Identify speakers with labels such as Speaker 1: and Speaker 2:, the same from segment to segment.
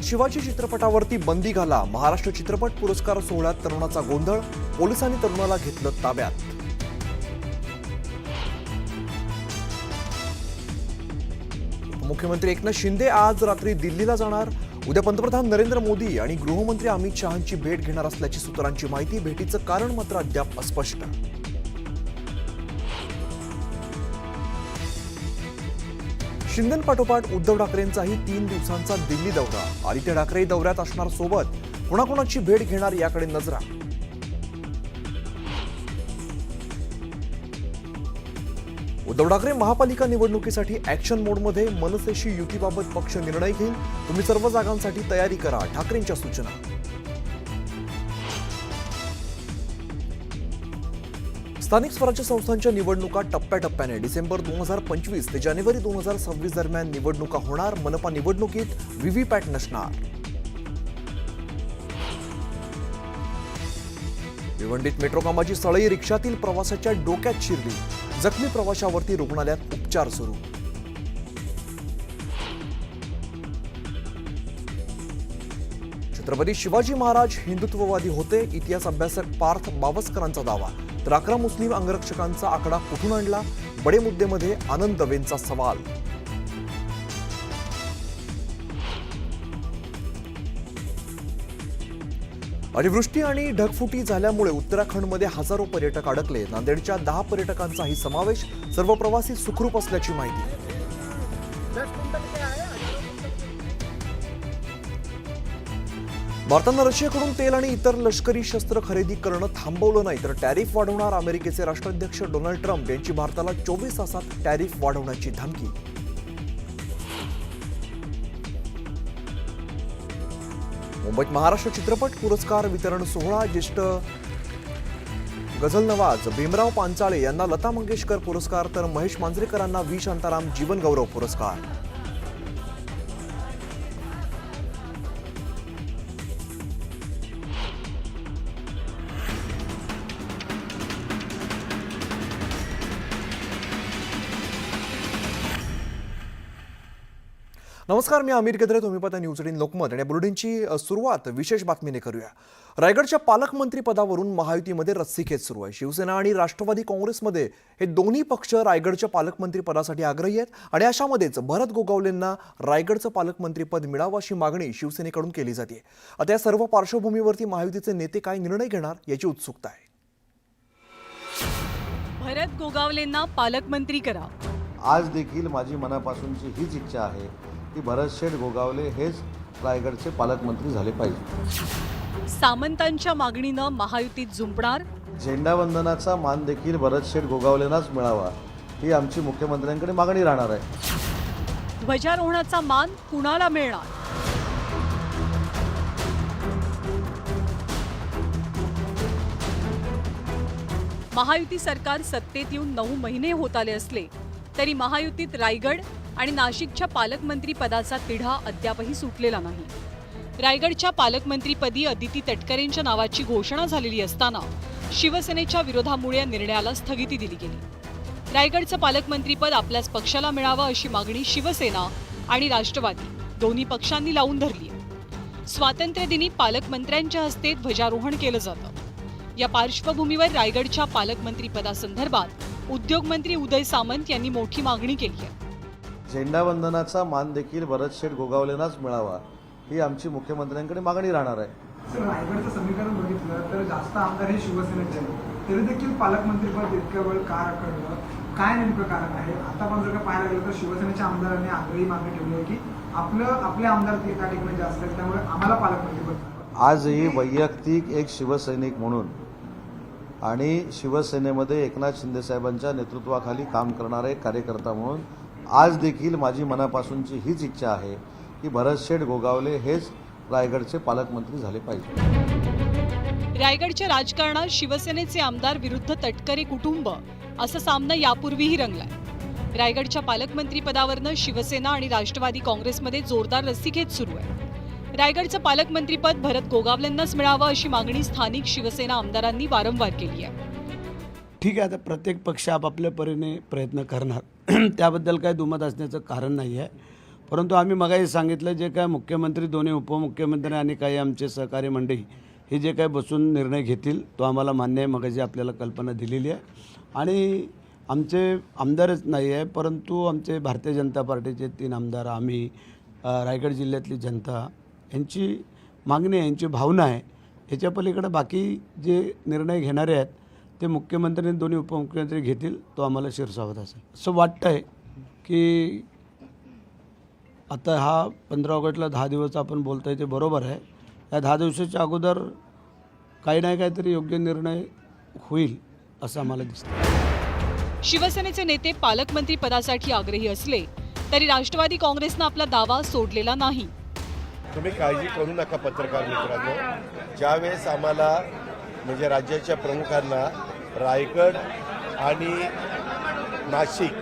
Speaker 1: शिवाजी चित्रपटावरती बंदी घाला, महाराष्ट्र चित्रपट पुरस्कार सोहळ्यात तरुणाचा गोंधळ, पोलिसांनी तरुणाला घेतलं ताब्यात। मुख्यमंत्री एकनाथ शिंदे आज रात्री दिल्लीला जाणार। उद्या पंतप्रधान नरेंद्र मोदी आणि गृहमंत्री अमित शहांची भेट घेणार असल्याची सूत्रांची माहिती। भेटीचं कारण मात्र अद्याप अस्पष्ट। शिंदेपाठोपाठ उद्धव ठाकरेंचाही 3 दिवसांचा दिल्ली दौरा। आदित्य ठाकरे दौऱ्यात असणार सोबत, कोणाकोणाची भेट घेणार याकडे नजरा। उद्धव ठाकरे महापालिका निवडणुकीसाठी ऍक्शन मोडमध्ये। मनसेशी युतीबाबत पक्ष निर्णय घेईल, तुम्ही सर्व जागांसाठी तयारी करा, ठाकरेंच्या सूचना। स्थानिक स्वराज्य संस्थांच्या निवडणुका टप्प्याटप्प्याने डिसेंबर 2025 ते जानेवारी 2026 दरम्यान निवडणुका होणार। मनपा निवडणुकीत व्हीव्हीपॅट नसणार। भिवंडीत मेट्रो कामाची सळई रिक्षातील प्रवाशाच्या डोक्यात शिरली। जखमी प्रवाशावरती रुग्णालयात उपचार सुरू। छत्रपती शिवाजी महाराज हिंदुत्ववादी होते, इतिहास अभ्यासक पार्थ बावस्करांचा दावा। तर 11 मुस्लिम अंगरक्षकांचा आकडा कुठून आणला? बडे मुद्देमध्ये आनंद दवेंचा सवाल। अतिवृष्टी आणि ढगफुटी झाल्यामुळे उत्तराखंडमध्ये हजारो पर्यटक अडकले। नांदेडच्या 10 पर्यटकांचाही समावेश। सर्व प्रवासी सुखरूप असल्याची माहिती। भारतानं रशियाकडून तेल आणि इतर लष्करी शस्त्र खरेदी करणं थांबवलं नाही तर टॅरिफ वाढवणार। अमेरिकेचे राष्ट्राध्यक्ष डोनाल्ड ट्रम्प यांची भारताला 24 तासात टॅरिफ वाढवण्याची धमकी। मुंबईत महाराष्ट्र चित्रपट पुरस्कार वितरण सोहळा। ज्येष्ठ गझल नवाज भीमराव पांचाळे यांना लता मंगेशकर पुरस्कार, तर महेश मांजरेकरांना व्ही शांताराम जीवन गौरव पुरस्कार। नमस्कार, मी अमीर केद्रे, तुम्ही पाहता न्यूज 18 लोकमत। आणि बुलेटिनची सुरुवात विशेष बातमीने करूया। रायगडच्या पालकमंत्री पदावरून महायुतीमध्ये रस्सीखेच सुरू आहे। शिवसेना आणि राष्ट्रवादी काँग्रेसमध्ये हे दोन्ही पक्ष रायगडच्या पालकमंत्री पदासाठी आग्रही आहेत आणि अशामध्येच भरत गोगावलेंना रायगडचं पालकमंत्रीपद मिळावं अशी मागणी शिवसेनेकडून केली जाते। आता या सर्व पार्श्वभूमीवरती महायुतीचे नेते काय निर्णय घेणार याची उत्सुकता आहे।
Speaker 2: भरत गोगावलेंना पालकमंत्री करा।
Speaker 3: आज देखील माझी मनापासूनची हीच इच्छा आहे की भरतशेठ गोगावले हेच रायगडचे पालकमंत्री झाले पाहिजे।
Speaker 2: सामंतांच्या मागणीनं महायुतीत जुंपणार।
Speaker 3: झेंडावंदनाचा मान देखील भरतशेठ गोगावलेंनाच मिळावा ही आमची मुख्यमंत्र्यांकडे मागणी राहणार आहे।
Speaker 2: ध्वजारोहणाचा मान कुणाला मिळणार? महायुती सरकार सत्तेत येऊन 9 महिने होत आले असले तरी महायुतीत रायगड आणि नाशिकच्या पालकमंत्री पदाचा तिढा अद्यापही सुटलेला नाही। रायगडच्या पालकमंत्रीपदी अदिती तटकरेंच्या नावाची घोषणा झालेली असताना शिवसेनेच्या विरोधामुळे या निर्णयाला स्थगिती दिली गेली। रायगडचं पालकमंत्रीपद आपल्याच पक्षाला मिळावं अशी मागणी शिवसेना आणि राष्ट्रवादी दोन्ही पक्षांनी लावून धरली आहे। स्वातंत्र्यदिनी पालकमंत्र्यांच्या हस्ते ध्वजारोहण केलं जातं। या पार्श्वभूमीवर रायगडच्या पालकमंत्रीपदासंदर्भात उद्योगमंत्री उदय सामंत यांनी मोठी मागणी केली आहे।
Speaker 3: झेंडावंदनाचा मान देखील भरतशेठ गोगावलेंनाच मिळावा ही आमची मुख्यमंत्र्यांकडे मागणी राहणार आहे।
Speaker 4: सर, रायगडचं समीकरण बघितलं तर जास्त आमदार हे शिवसेनेचे आहेत, तरी देखील पालकमंत्रीपद इतक्या वेळ का रखडलं? काय नेमकं कारण आहे? आता पण जर का पाहायला गेलं तर शिवसेनेच्या आमदारांनी आग्रही मागणी ठेवली आहे की आपले आमदार एका ठिकाणी जास्त आहेत, त्यामुळे आम्हाला पालकमंत्रीपद।
Speaker 3: आजही वैयक्तिक एक शिवसैनिक म्हणून आणि शिवसेनेमध्ये एकनाथ शिंदे साहेबांच्या नेतृत्वाखाली काम करणारा एक कार्यकर्ता म्हणून आज देखील माझी मनापासूनची हीच इच्छा आहे की भरतशेठ गोगावले हेच रायगडचे पालकमंत्री झाले पाहिजे।
Speaker 2: रायगडच्या राजकारणात शिवसेनेचे आमदार विरुद्ध तटकरे कुटुंब असा सामना यापूर्वीही रंगलाय। रायगडच्या पालकमंत्रीपदावरनं शिवसेना आणि राष्ट्रवादी काँग्रेसमध्ये जोरदार रस्सीखेच सुरू आहे। रायगडचं पालकमंत्रीपद भरत गोगावलेंनाच मिळावं अशी मागणी स्थानिक शिवसेना आमदारांनी वारंवार केली आहे।
Speaker 5: ठीक आहे, आता प्रत्येक पक्ष आपापल्या परीने प्रयत्न करणार, त्याबद्दल काही दुमत असण्याचं कारण नाही आहे। परंतु आम्ही मगाही सांगितलं जे काय मुख्यमंत्री, दोन्ही उपमुख्यमंत्री आणि काही आमचे सहकारी मंडळी हे जे काय बसून निर्णय घेतील तो आम्हाला मान्य आहे. मगाशी आपल्याला कल्पना दिलेली आहे. आणि आमचे आमदारच नाही आहे, परंतु आमचे भारतीय जनता पार्टीचे 3 आमदार, आम्ही, रायगड जिल्ह्यातली जनता, यांची मागणी आहे, यांची भावना आहे. याच्या पलीकडे बाकी जे निर्णय घेणारे आहेत ते मुख्यमंत्री आणि दोन्ही उपमुख्यमंत्री घेतील तो आम्हाला शिरसावत असेल. असं वाटतं आहे की आता हा 15 ऑगस्टला 10 दिवस आपण बोलतो आहे ते बरोबर आहे. या 10 दिवसाच्या अगोदर काही नाही काहीतरी योग्य निर्णय होईल असं आम्हाला दिसतं.
Speaker 2: शिवसेनेचे नेते पालकमंत्री पदासाठी आग्रही असले तरी राष्ट्रवादी काँग्रेसनं आपला दावा सोडलेला नाही.
Speaker 6: तुम्ही काळजी करू नका पत्रकार मित्रांनो. ज्यावेळेस आम्हाला म्हणजे राज्याच्या प्रमुखांना रायगड आणि नाशिक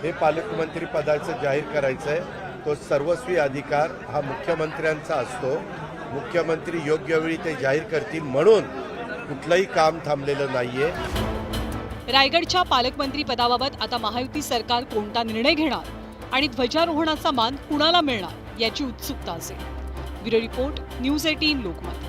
Speaker 6: हे पालकमंत्री पदाचं जाहीर करायचं आहे, तो सर्वस्वी अधिकार हा मुख्यमंत्र्यांचा असतो. मुख्यमंत्री योग्य वेळी ते जाहीर करतील, म्हणून कुठलंही काम थांबलेलं नाहीये.
Speaker 2: रायगडच्या पालकमंत्री पदाबाबत आता महायुती सरकार कोणता निर्णय घेणार आणि ध्वजारोहणाचा मान कुणाला मिळणार याची उत्सुकता असेल. Bureau report, news 18 Lokmat.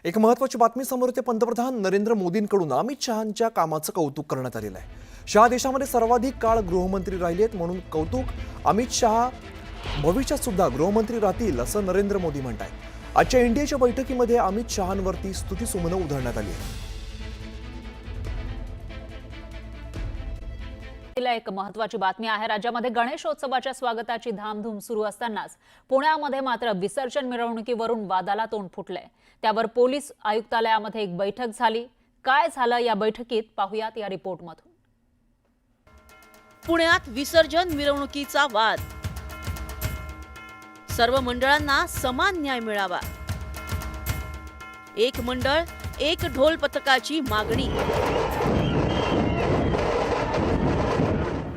Speaker 1: एक महत्त्वाची बातमी समोर येते. पंतप्रधान नरेंद्र मोदींकडून अमित शहांच्या कामाचं कौतुक करण्यात आलेलं आहे. शहा देशामध्ये सर्वाधिक काळ गृहमंत्री राहिलेत, म्हणून कौतुक. अमित शहा भविष्यात सुद्धा गृहमंत्री राहतील असं नरेंद्र मोदी म्हणतात. आजच्या इंडियाच्या बैठकीमध्ये अमित शहांवरती स्तुतिसुमनं उधळण्यात आली आहे.
Speaker 7: एक महत्त्वाची बातमी आहे. राज्यामध्ये गणेशोत्सवाच्या स्वागताची धामधूम सुरू असतानाच पुण्यामध्ये मात्र विसर्जन मिरवणुकीवरून वादाला तोंड फुटलंय. त्यावर पोलीस आयुक्तालयामध्ये एक बैठक झाली. काय झालं या बैठकीत पाहुयात या रिपोर्टमधून.
Speaker 8: पुण्यात विसर्जन मिरवणुकीचा वाद. सर्व मंडळांना समान न्याय मिळावा. एक मंडळ एक ढोल पथकाची मागणी.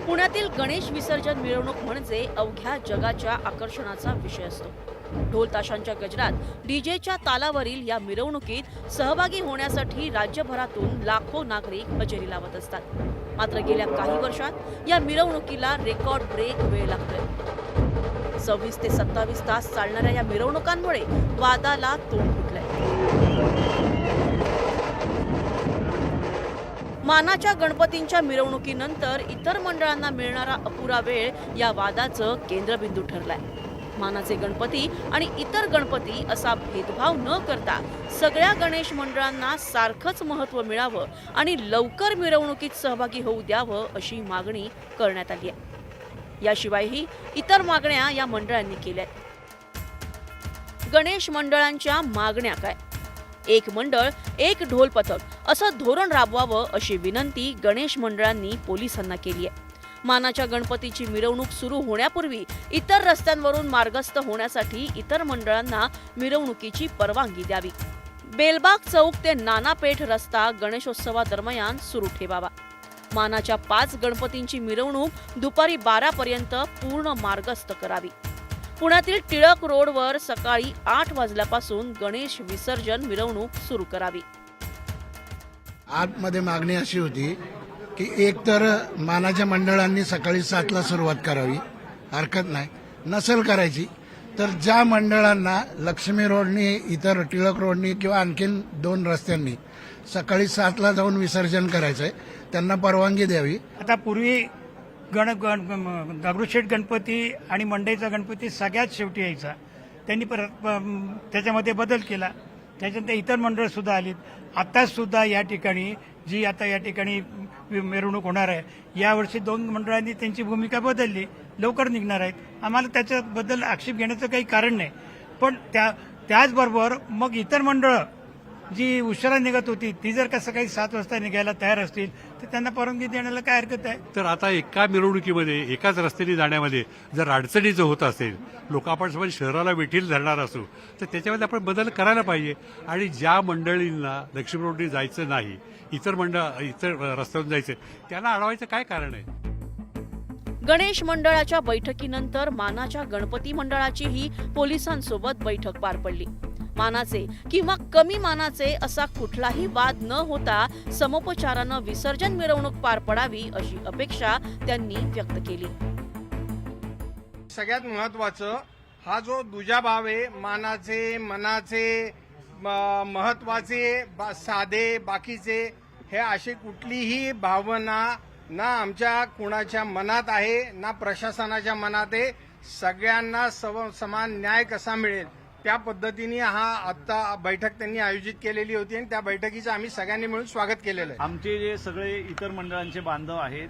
Speaker 8: पुण्यातील गणेश विसर्जन मिरवणूक म्हणजे अवघ्या जगाच्या आकर्षणाचा विषय असतो. ढोल ताशांच्या गजरात, डीजेच्या तालावरील या मिरवणुकीत सहभागी होण्यासाठी राज्यभरातून लाखो नागरिक हजेरी लावत असतात. मात्र गेल्या काही वर्षात या मिरवणुकीला रेकॉर्ड ब्रेक वेळ लागतोय. 26 ते 27 तास चालणाऱ्या या मिरवणुकांमुळे वादाला तोंड फुटलंय. मानाच्या गणपतींच्या मिरवणुकीनंतर इतर मंडळांना मिळणारा अपुरा वेळ या वादाचं केंद्रबिंदू ठरलाय. मानाचे गणपती आणि इतर गणपती असा भेदभाव न करता सगळ्या गणेश मंडळांना सारखंच महत्त्व मिळावं आणि लवकर मिरवणुकीत सहभागी होऊ द्यावं अशी मागणी करण्यात आली आहे. याशिवायही इतर मागण्या या मंडळांनी केल्या. गणेश मंडळांच्या मागण्या काय? एक मंडळ एक ढोल पथक असं धोरण राबवावं अशी विनंती गणेश मंडळांनी पोलिसांना केली आहे. मानाच्या गणपतीची मिरवणूक सुरू होण्यापूर्वी इतर रस्त्यांवरून मार्गस्थ होण्यासाठी इतर मंडळांना मिरवणुकीची परवानगी द्यावी. बेलबाग चौक ते नानापेठ रस्ता गणेशोत्सवादरम्यान सुरू ठेवावा. मानाच्या 5 गणपतींची मिरवणूक दुपारी 12 पर्यंत पूर्ण मार्गस्थ करावी. पुण्यातील टिळक रोडवर सकाळी 8 वाजल्यापासून गणेश विसर्जन मिरवणूक सुरू करावी.
Speaker 9: आतमध्ये मागणी अशी होती की एक तर मानाच्या मंडळांनी सकाळी 7ला सुरुवात करावी, हरकत नाही. नसेल करायची तर ज्या मंडळांना लक्ष्मी रोडनी, इतर टिळक रोडनी किंवा आणखीन 2 रस्त्यांनी सकाळी 7ला जाऊन विसर्जन करायचंय त्यांना परवानगी द्यावी.
Speaker 10: आता पूर्वी दगडूशेठ गणपती आणि मंडईचा गणपती सगळ्यात शेवटी यायचा. त्यांनी परत त्याच्यामध्ये बदल केला. त्याच्यानंतर इतर मंडळ सुद्धा आलीत. आता सुद्धा या ठिकाणी जी आता या ठिकाणी मिरवणूक होणार आहे, यावर्षी 2 मंडळांनी त्यांची भूमिका बदलली, लवकर निघणार आहेत. आम्हाला त्याच्याबद्दल आक्षेप घेण्याचं काही कारण नाही. पण त्याचबरोबर मग इतर मंडळं जी उशिरा निघत होती ती जर का सकाळी 7 वाजता निघायला तयार असतील तर त्यांना परवानगी देण्याला काय हरकत आहे.
Speaker 11: तर आता एका मिरवणुकीमध्ये एकाच रस्त्याने जाण्यामध्ये जर अडचणीचं होत असेल, लोक आपण समज शहराला वेठील धरणार असू तर त्याच्यामध्ये आपण बदल करायला पाहिजे. आणि ज्या मंडळींना लक्ष्मी रोडनी जायचं नाही, इतर रस्त्यावरून जायचं, त्यांना अडवायचं काय कारण आहे.
Speaker 8: गणेश मंडळाच्या बैठकीनंतर मानाच्या गणपती मंडळाचीही पोलिसांसोबत बैठक पार पडली. मानाचे किंवा कमी मानाचे असा कुठलाही वाद न होता समोपचारानं विसर्जन मिरवणूक पार पडावी अशी अपेक्षा त्यांनी व्यक्त केली.
Speaker 10: सगळ्यात महत्वाचं हा जो दुजाभाव आहे, मानाचे मनाचे महत्वाचे साधे बाकीचे, हे अशी कुठलीही भावना ना आमच्या कुणाच्या मनात आहे ना प्रशासनाच्या मनात आहे. सगळ्यांना समान न्याय कसा मिळेल त्या पद्धतीने हा आता बैठक त्यांनी आयोजित केलेली होती आणि त्या बैठकीचं आम्ही सगळ्यांनी मिळून स्वागत केलेलं आहे.
Speaker 12: आमचे जे सगळे इतर मंडळांचे बांधव आहेत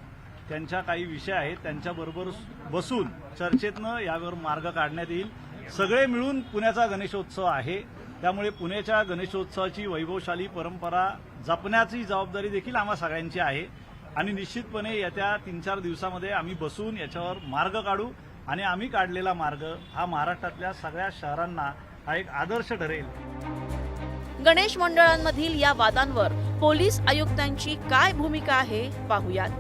Speaker 12: त्यांच्या काही विषय आहेत, त्यांच्याबरोबर बसून चर्चेतनं यावर मार्ग काढण्यात येईल. सगळे मिळून पुण्याचा गणेशोत्सव आहे, त्यामुळे पुण्याच्या गणेशोत्सवाची वैभवशाली परंपरा जपण्याची जबाबदारी देखील आम्हा सगळ्यांची आहे आणि निश्चितपणे येत्या 3-4 दिवसामध्ये आम्ही बसून याच्यावर मार्ग काढू आणि आम्ही काढलेला मार्ग हा महाराष्ट्रातल्या सगळ्या शहरांना हा एक आदर्श ठरेल.
Speaker 8: गणेश मंडळांमधील या वादांवर पोलीस आयुक्तांची काय भूमिका आहे पाहूयात.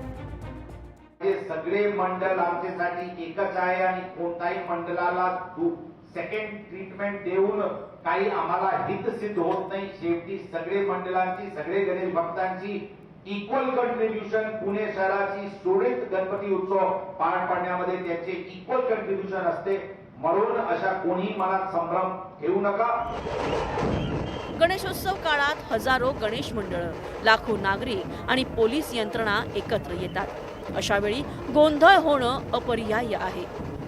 Speaker 13: हे सगळे मंडळ आमच्यासाठी एकच आहे आणि कोणताही मंडळाला सेकंड ट्रीटमेंट देऊन काही आम्हाला हित सिद्ध होत नाही. शेवटी सगळे मंडळांची, सगळे गणेश भक्तांची इक्वल कंट्रीब्युशन, पुणे शहराची सुरळीत गणपती उत्सव पार पाडण्यामध्ये त्याचे इक्वल कंट्रीब्युशन असते. म्हणून अशा कोणीही मनात संभ्रम ठेवू नका.
Speaker 8: गणेशोत्सव काळात हजारो गणेश मंडळ, लाखो नागरिक आणि पोलीस यंत्रणा एकत्र येतात. अशा वेळी गोंधळ होणं अपरिहार्य आहे.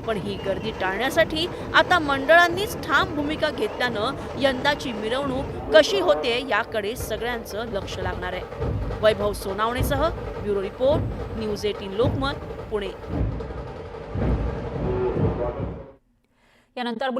Speaker 8: पण ही गर्दी टाळण्यासाठी आता मंडळांनीच ठाम भूमिका घेतल्यानं यंदाची मिरवणूक कशी होते याकडे सगळ्यांचं लक्ष लागणार आहे. वैभव सोनावणेसह bureau report, news 18 Lokmat, Pune.
Speaker 7: यानंतर